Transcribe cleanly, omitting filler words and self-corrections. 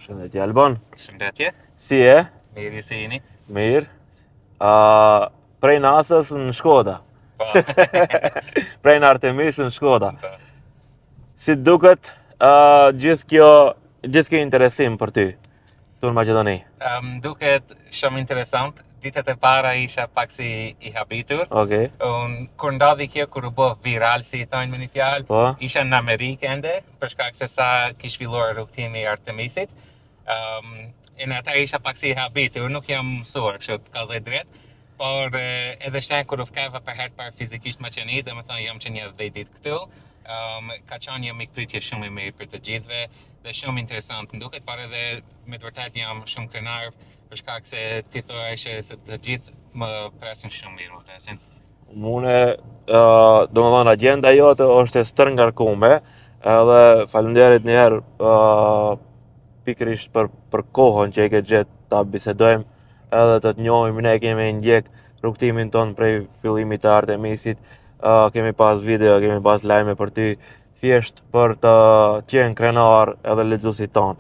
Shëndetje Albon, Shëndetje, si e? mirë si jeni? Mirë. Prej Nasës në Shkoda. Po. Prej në Artemis në Shkoda. Po. Si të duket, gjithë kjo interesim për ty, tu në Maqedoni. Duket shumë interesant. Ditët e para isha pak si I habitur. Okej, Kur ndodhi kjo, kur u bë viral si I thonë me një fjalë, po. isha në Amerikë ende, për shkak se sa kish filluar rrugtimi I Artemisit. E në ata isha pak si I habitur, nuk jam mësuar, kështu të kallzoj drejt. Por edhe shenjë kur u fkeva për herë të parë fizikisht Maqedoni, domethënë jam që një 10 ditë këtu. Ka qenë një mikpritje shumë I mirë për të gjithëve dhe shumë interesant më duket, por edhe me të vërtetë jam shumë krenar për shkak se ti thua se të gjithë më presin shumë mirë, më presin. Mune, domethënë agjenda jote është e stërngarkume, edhe faleminderit një herë pikërisht për kohën që e ke gjetë ta bisedojmë edhe të njohim, ne kemi ndjek rrugtimin ton prej fillimit të Artemisit, kemi pas video, kemi pas lajme për ty, thjesht për të qenë krenar edhe lexuesit ton.